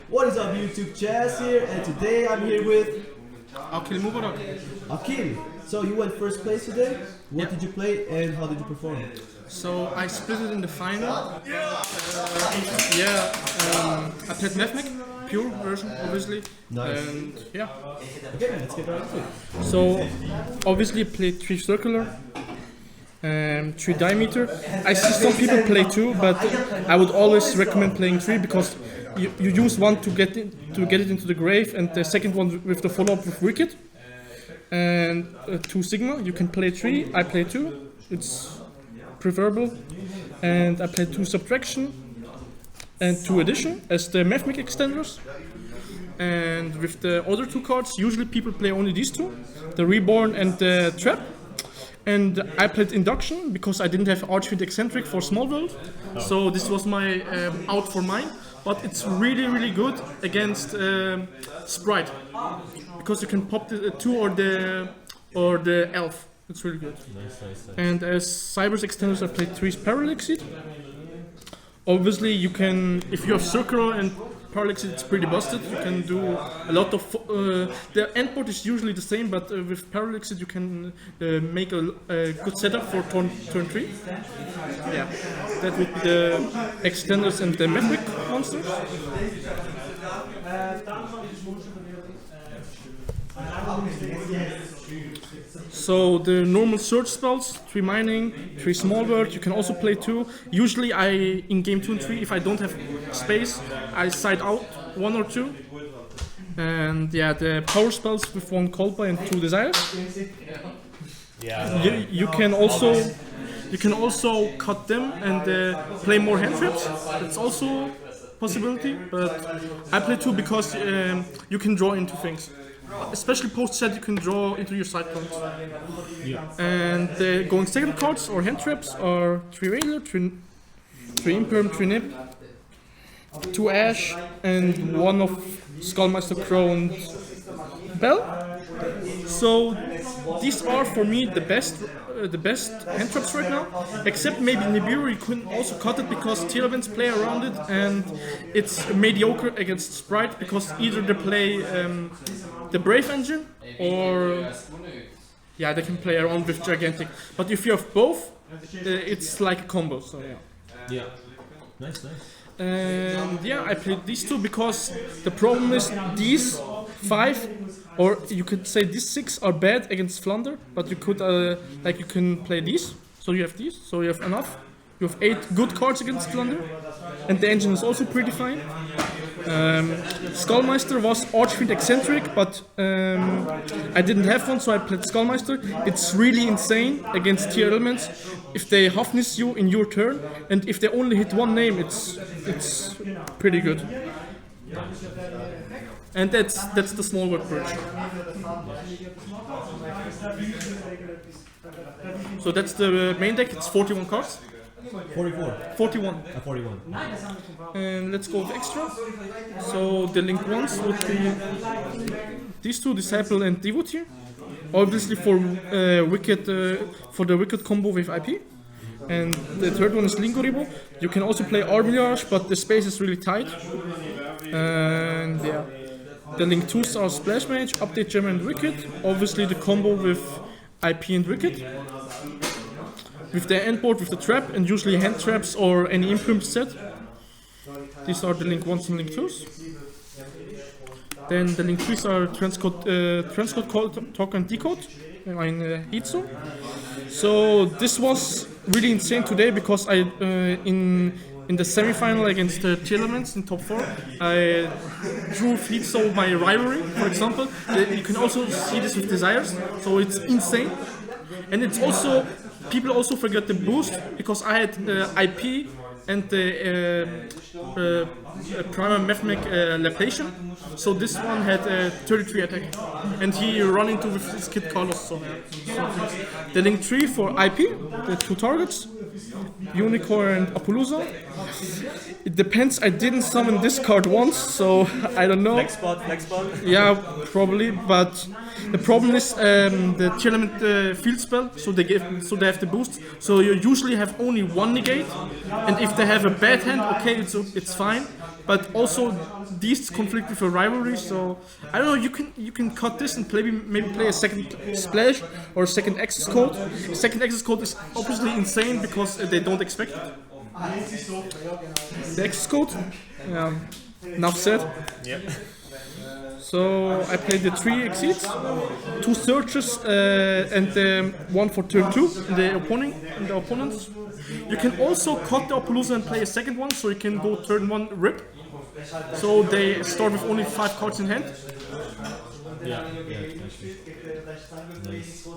What is up YouTube, Chaz here, and today I'm here with Aqeel Mubarak. Aqeel. So you went first place today. What did you play and how did you perform? So I split it in the final. I played Mathmech, pure version obviously. Nice. And yeah. Okay, let's get right into it. So obviously I played 3 circular, 3 diameter. I see some people play 2, but I would always recommend playing 3 because you use one to get it into the grave, and the second one with the follow-up with wicked. And 2 sigma, you can play 3. I play 2. It's preferable. And I play 2 subtraction and 2 addition as the Mathmech extenders. And with the other 2 cards, usually people play only these 2, the reborn and the trap. And I played induction because I didn't have Archfiend eccentric for small world, so this was my out for mine. But it's really good against Sprite because you can pop the 2 or the elf. It's really good. Nice. And as Cyber's extenders, I played 3 Parallaxid. Obviously, you can, if you have Circular and Parallaxid, it's pretty busted. You can do a lot of. The endboard is usually the same, but with Parallaxid, you can make a good setup for turn 3. Yeah, that would be the extenders and the Mathmech monsters. So the normal search spells, 3 mining, 3 small world, you can also play 2. Usually in game 2 and 3, if I don't have space, I side out 1 or 2. And yeah, the power spells with 1 Kolpa and 2 desires. Yeah. You can also cut them and play more hand traps. That's also a possibility, but I play 2 because you can draw into things. Especially post set, you can draw into your side cards. Yeah. And the going second cards or hand traps are 3 Railer, 3 Imperm, 3 Nip, 2 Ash, and 1 of Skullmeister Crow and Bell. So these are for me the best hand traps right now. Except maybe Nibiru, you couldn't also cut it because tier events play around it, and it's mediocre against Sprite because either they play the Brave engine or they can play around with Gigantic. But if you have both, it's like a combo. So Yeah. Nice. And I played these 2 because the problem is these 5, or you could say these 6 are bad against Flunder, but you could you can play these. So you have these, so you have enough. You have 8 good cards against Flunder, and the engine is also pretty fine. Skullmeister was Archfiend eccentric, but I didn't have one, so I played Skullmeister. It's really insane against tier elements. If they Huffness you in your turn, and if they only hit 1 name, it's pretty good. And that's the small word purge. So that's the main deck. It's 41 cards. 41. 41. And let's go with extra. So the linked ones would be these 2, Disciple and Devotee. Obviously for for the wicked combo with IP. And the third one is Lingoribo. You can also play Arbilage, but the space is really tight. And the link 2s are Splash Mage, Update Gem and Wicked. Obviously the combo with IP and Wicked. With the endboard, with the trap, and usually hand traps or any imprint set. These are the link 1s and link 2s. Then the link 3s are transcode, talk and decode in heat zone. So this was really insane today because I in the semi-final against the Elements in top 4, I drew feet so my rivalry, for example. You can also see this with Desires, so it's insane. And it's also, people also forget the boost because I had IP and the Primal Mathmech Lapation. So this one had 33 attack, and he run into with his Kid Carlos. So the link 3 for IP, the 2 targets, Unicorn and Appaloosa, It depends. I didn't summon this card once, so I don't know. Next spot. Yeah, probably. But the problem is the tier element field spell, so they have the boost. So you usually have only one negate, and if they have a bad hand, okay, it's fine. But also these conflict with a rivalry, so I don't know. You can cut this and maybe play a second splash or a second access code. Second access code is obviously insane because they don't expect it. The access code, enough said. Yep. So I played the 3 exceeds, 2 searches, and 1 for turn 2 in the opponents. You can also cut the Appaloosa and play a second one, so you can go turn 1 rip. So they start with only 5 cards in hand. Yeah. Nice.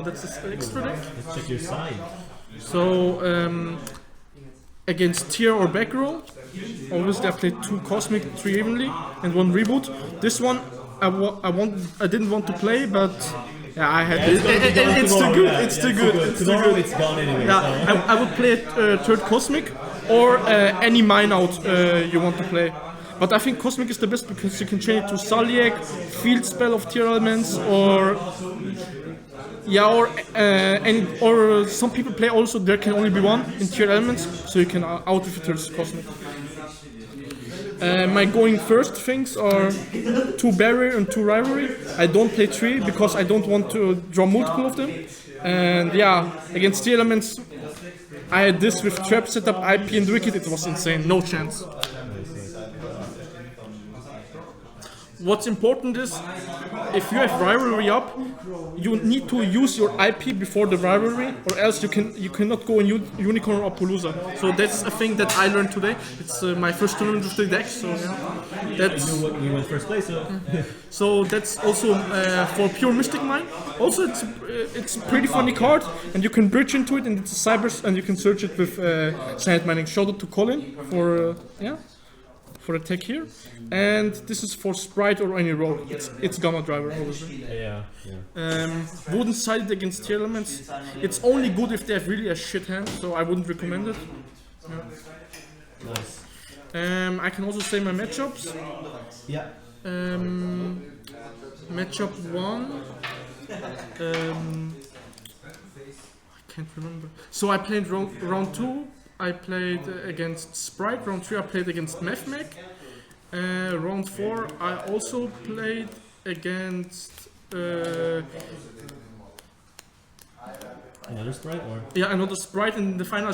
That's an extra deck. Let's check your side. So against tier or back row, obviously I played 2 Cosmic, 3 Evenly, and 1 Reboot. This one I didn't want to play, but yeah, I had it. It's too good. It's too good. Tomorrow it's gone anyway. Yeah, So. I would play a third Cosmic or any mine out you want to play. But I think Cosmic is the best because you can change it to Saliek, Field Spell of Tier Elements, or or some people play also there can only be 1 in Tier Elements, so you can out with the third Cosmic. My going first things are 2 Barrier and 2 Rivalry. I don't play 3 because I don't want to draw multiple of them. And yeah, against Tier Elements, I had this with Trap Setup, IP and Wicked. It was insane, no chance. What's important is, if you have rivalry up, you need to use your IP before the rivalry, or else you cannot go in Unicorn or Appaloosa. So that's a thing that I learned today. It's my first tournament with the deck, so yeah. That's You went first place, so. so that's also for pure Mystic Mine. Also, it's a pretty funny card, and you can bridge into it, and it's a Cybers, and you can search it with Cyanide Mining. Shout out to Colin for for the tech here. And this is for Sprite or any rogue. It's Gamma Driver, obviously. Yeah. Wooden sided against tier elements. It's only good if they have really a shit hand, so I wouldn't recommend it. Nice. I can also say my matchups. Yeah. Matchup 1. I can't remember. So I played round 2. I played against Sprite. Round 3 I played against Mathmech. Round 4 I also played against Another Sprite or? yeah, another Sprite. In the final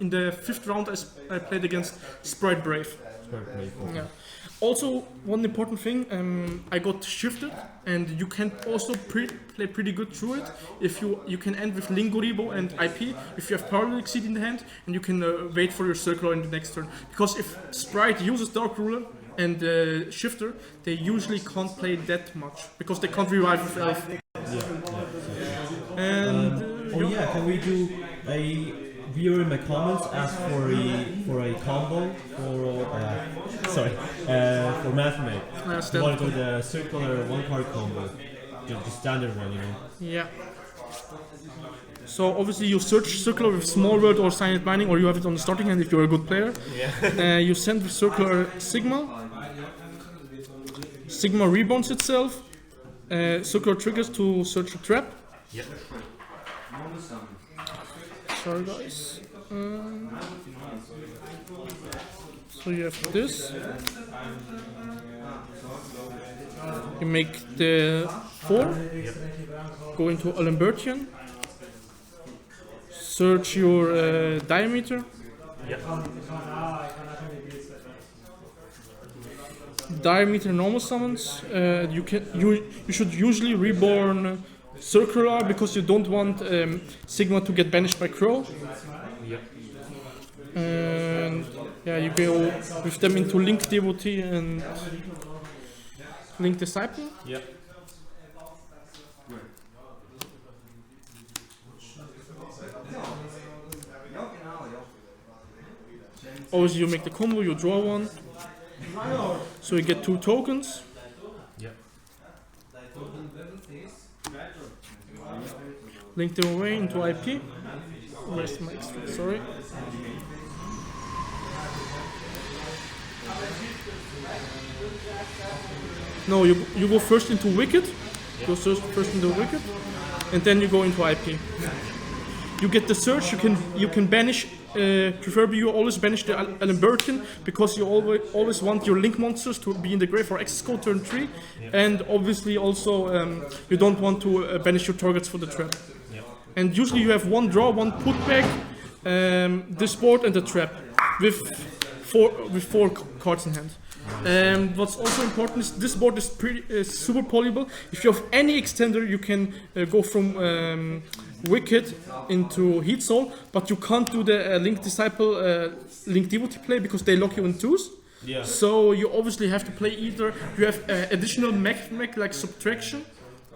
in the 5th round I played against Sprite Brave. Sprite Brave. Okay. Yeah. Also, one important thing, I got shifted, and you can also play pretty good through it. If you can end with Lingoribo and IP, if you have Parallel Exceed in the hand, and you can wait for your Circular in the next turn. Because if Sprite uses Dark Ruler and Shifter, they usually can't play that much, because they can't revive with Elf. And Can we do a viewer in my comments asked for a combo for Mathmech. You want to go the circular 1-card combo, just the standard one, you know. Yeah. So obviously you search Circular with Small World or Cyanide Mining, or you have it on the starting hand if you're a good player. Yeah. You send with Circular Sigma. Sigma rebounds itself. Circular triggers to search a trap. Yep. Sorry guys. So you have this. You make the 4. Yep. Go into Alembertian. Search your diameter. Yep. Diameter normal summons. You should usually reborn Circular because you don't want Sigma to get banished by Crow. Yep. And yeah, you go with them into Link Devotee and Link Disciple. Yep. Obviously you make the combo, you draw 1. So you get 2 tokens. Yep. Link them away into IP. Where's my extra? Sorry. No, you go first into Wicked. Go first into Wicked, and then you go into IP. You get the search. You can banish. Preferably, you always banish the Alimbertian because you always want your link monsters to be in the grave for access code turn 3, and obviously also you don't want to banish your targets for the trap. And usually you have one draw, one put back, this board and the trap with four cards in hand. What's also important is this board is super polyable. If you have any extender, you can go from Wicked into Heat Soul, but you can't do the Link Disciple, Link Devotee play because they lock you in 2s. Yeah. So you obviously have to play either you have additional Mathmech like Subtraction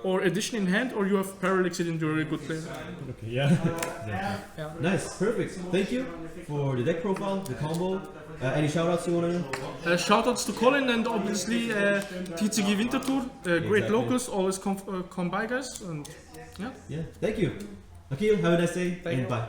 or addition in hand, or you have Parallax and you're a good player. Okay, yeah. Nice, perfect. Thank you for the deck profile, the combo. Any shoutouts you want to do? Shoutouts to Colin and obviously TCG Winterthur, great locals, always come by guys. And yeah, thank you. Aqeel, have a nice day and bye.